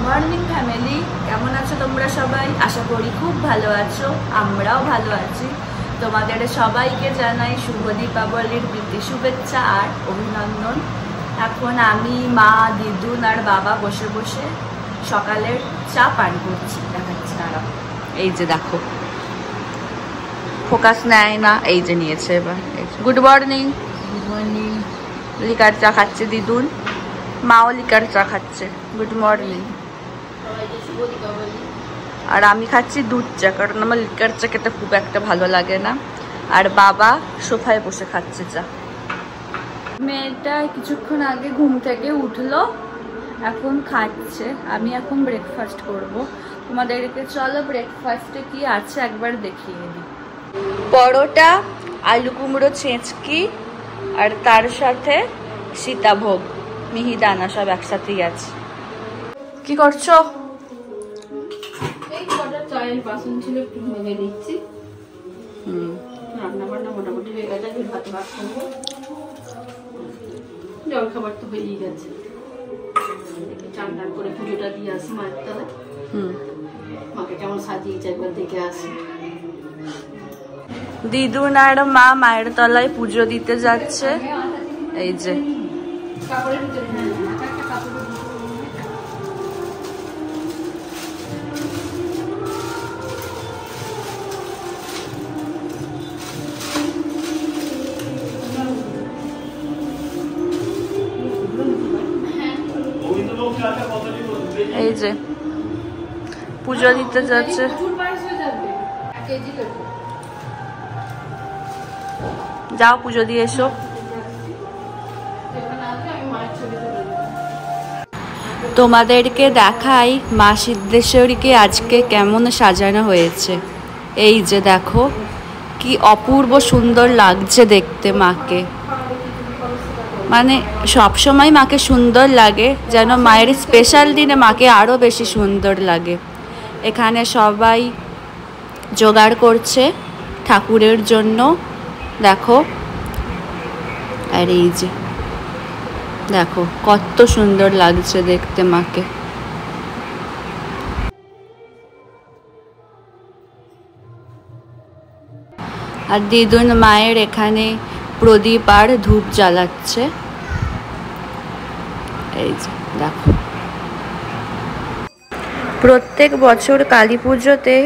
Morning family, কেমন আছো তোমরা সবাই? আশা করি খুব ভালো আছো, আমরাও ভালো আছি। তোমাদের সবাইকে জানাই শুভ দীপাবলির প্রীতি শুভেচ্ছা আর অভিনন্দন। এখন আমি, মা, দিদুন আর বাবা বসে বসে সকালের চা পান করছি। দেখাচ্ছি তারা, এই যে দেখো, ফোকাস নেয় না, এই যে নিয়েছে এবার। Good morning. Good morning. Liquor চা খাচ্ছে দিদুন, মাও লিকার চা খাচ্ছে। Good morning. আর আমি খাচ্ছি দুধ চা, কারণ আমার লিকার চা খেতে খুব একটা ভালো লাগে না। আর বাবা সোফায় বসে খাচ্ছে চা। মেয়েটা কিছুক্ষণ আগে ঘুম থেকে উঠলো, এখন খাচ্ছে। আমি এখন ব্রেকফাস্ট করব। তোমাদেরকে চলো ব্রেকফাস্টে কি আছে একবার দেখিয়ে দিই। পরোটা, আলু কুমড়ো ছেঁচকি, আর তার সাথে সীতাভোগ, মিহিদানা সব একসাথেই আছে। কি করছো? এই কটা চায়ের বাসন ছিল, একটু ভেঙে দিচ্ছি। রান্না বান্না মোটামুটি হয়ে গেছে, ভাত করবো। জল খাবার তো হয়েই গেছে। চান টান করে পুজোটা দিয়ে আসি মায়ের তলায়। মাকে কেমন সাজিয়েছে একবার দেখে আসি। দিদুন আর মা মায়ের তলায় পুজো দিতে যাচ্ছে। এই যে কাপড়ের ভিতরে এই যে পুজো দিতে যাচ্ছে। যাও পুজো দিয়ে এসো। তোমাদেরকে দেখাই মা সিদ্ধেশ্বরীকে আজকে কেমন সাজানো হয়েছে। এই যে দেখো, কি অপূর্ব সুন্দর লাগছে দেখতে মাকে। মানে সবসময় মাকে সুন্দর লাগে, যেন মায়ের স্পেশাল দিনে মাকে আরও বেশি সুন্দর লাগে। এখানে সবাই জোগাড় করছে ঠাকুরের জন্য, দেখো। আর এই যে দেখো কত সুন্দর লাগছে দেখতে মাকে। আর দিদুন মায়ের এখানে প্রদীপ আর ধূপ জ্বালাচ্ছে। এই যে দেখো, প্রত্যেক বছর কালী পুজোতে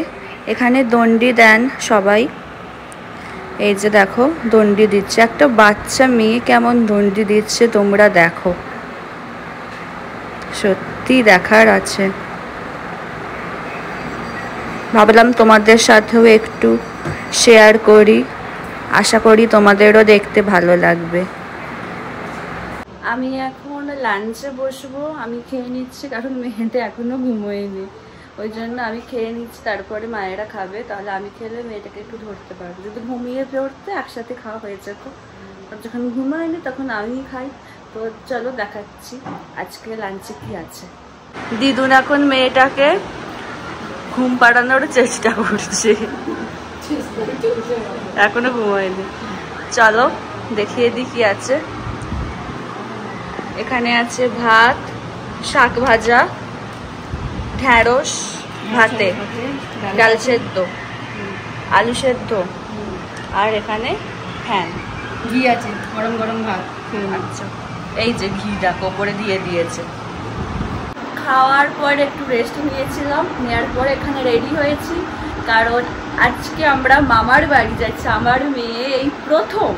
এখানে দণ্ডি দেন সবাই। এই যে দেখো দণ্ডি দিচ্ছে, একটা বাচ্চা মেয়ে কেমন দণ্ডি দিচ্ছে তোমরা দেখো, সত্যি দেখার আছে। ভাবলাম তোমাদের সাথেও একটু শেয়ার করি, আশা করি তোমাদেরও দেখতে ভালো লাগবে। আমি এখন লাঞ্চে বসবো, আমি খেয়ে নিচ্ছি, কারণ মেয়েটা এখনো ঘুমোয়নি, ওই জন্য আমি খেয়ে নিচ্ছি, তারপরে মায়েরা খাবে। তাহলে আমি খেলে মেয়েটাকে একটু ধরতে পারবো, যদি ঘুমিয়ে পড়তে একসাথে খাওয়া হয়ে যেত। আর যখন ঘুমায়নি তখন আমি খাই। তো চলো দেখাচ্ছি আজকে লাঞ্চে কি আছে। দিদুন এখন মেয়েটাকে ঘুম পাড়ানোর চেষ্টা করছে, এখনো ঘুমায়নি। চলো দেখিয়ে দিই কি আছে। এখানে আছে ভাত, শাক ভাজা, ঢ্যাঁড়স ভাতে, ডাল সেদ্ধ, আলু সেদ্ধ, আর এখানে ফ্যান ঘি আছে, গরম গরম ভাত। আচ্ছা, এই যে ঘি দেখো ওপরে দিয়ে দিয়েছে। খাওয়ার পর একটু রেস্ট নিয়েছিলাম, নেওয়ার পর এখানে রেডি হয়েছি, কারণ আজকে আমরা মামার বাড়ি যাচ্ছি। আমার মেয়ে এই প্রথম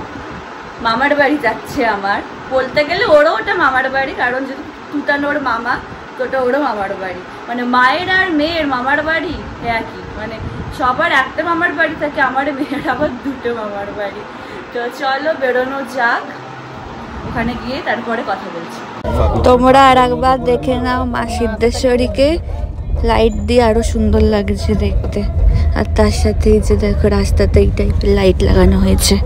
মামার বাড়ি যাচ্ছে। আমার বলতে গেলে ওরও ওটা মামার বাড়ি, কারণ যদি তুতানোর মামা তো ওটা ওরও মামার বাড়ি। মানে মায়ের আর মেয়ের মামার বাড়ি একই, মানে সবার একটা মামার বাড়ি থাকে, আমার মেয়ের আবার দুটো মামার বাড়ি। তো চলো বেরোনো যাক, ওখানে গিয়ে তারপরে কথা বলছি। তোমরা আর একবার দেখে নাও মা সিদ্ধেশ্বরীকে, লাইট দিয়ে আরো সুন্দর লাগছে দেখতে। আর তার সাথে এই যে দেখো রাস্তাতে এই টাইপের লাইট লাগানো হয়েছে।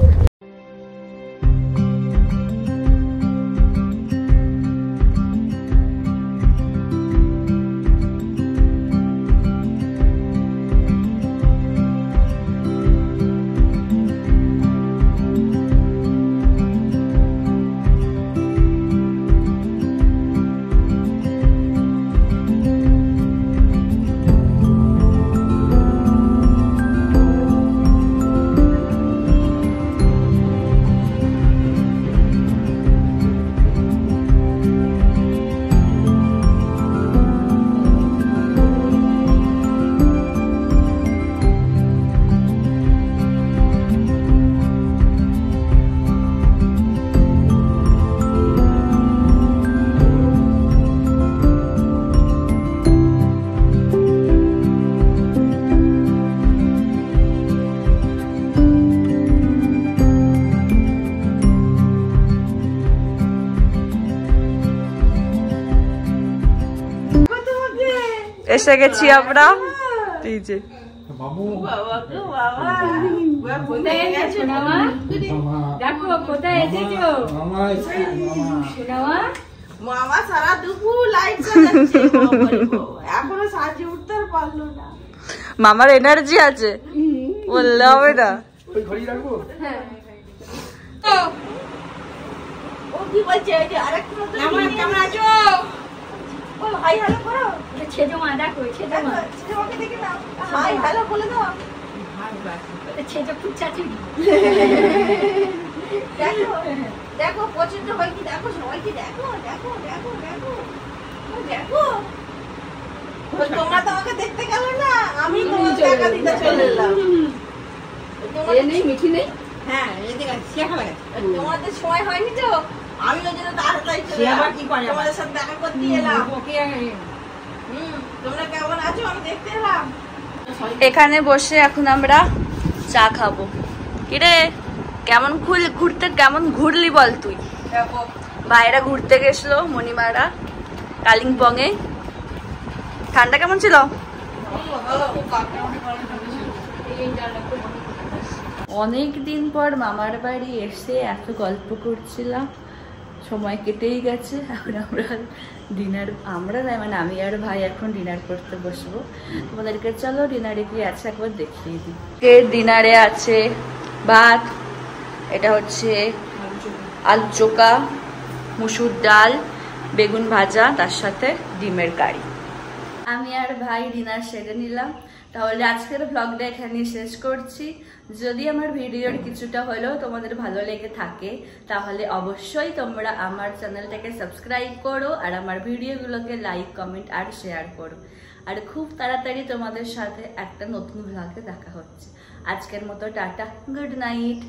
এসে গেছি আমরা। এই যে মামা সারা দুপুর লাইট জ্বালাচ্ছে, এখনো সাজে উঠতে পারলো না। মামার এনার্জি আছে, বললে হবে না। ও কি বলছে? আরেকটু কেমন আছো? ও হাই হ্যালো করো। ছেজো মা দেখো, ছেজো মা ছেলেমাকে দেখে নাও, হাই হ্যালো বলে দাও। ছেজো ফুচাচি দেখো দেখো পছন্দ হয় কি দেখো, সবাইকে দেখো দেখো দেখো দেখো দেখো। তোমরা তো আমাকে দেখতে গেল না, আমি তোমাকে টাকা দিতে চলে এলাম। নেই মিঠি নেই। হ্যাঁ এদিকে তোমাদের সময় হয়নি তো, আমি ওই জন্য তাড়াতাড়ি চলে এলাম, তোমাদের সাথে দেখা করতে এলাম। তোমরা কেমন আছো আমি দেখতে এলাম। এখানে বসে এখন আমরা চা খাবো। কিরে কেমন ঘুরতে কেমন ঘুরলি বল তুই? ভাইরা ঘুরতে গেছিল মণিমারা কালিম্পং এ। ঠান্ডা কেমন ছিল? অনেক দিন পর মামার বাড়ি এসে এত গল্প করছিলাম, সময় কেটেই গেছে। এখন আমরা ডিনার, আমরা না মানে আমি আর ভাই এখন ডিনার করতে বসবো। তোমাদেরকে চলো ডিনারে কি আছে একবার দেখিয়ে দিই। ডিনারে আছে ভাত, এটা হচ্ছে আলু চোখা, মুসুর ডাল, বেগুন ভাজা, তার সাথে ডিমের কারি। আমি আর ভাই ডিনার সেরে নিলাম। তাহলে আজকের ব্লগটা এখানেই শেষ করছি। যদি আমার ভিডিওর কিছুটা হলেও তোমাদের ভালো লেগে থাকে তাহলে অবশ্যই তোমরা আমার চ্যানেলটাকে সাবস্ক্রাইব করো আর আমার ভিডিওগুলোকে লাইক কমেন্ট আর শেয়ার করো। আর খুব তাড়াতাড়ি তোমাদের সাথে একটা নতুন ব্লগে দেখা হচ্ছে। আজকের মতো টাটা, গুড নাইট।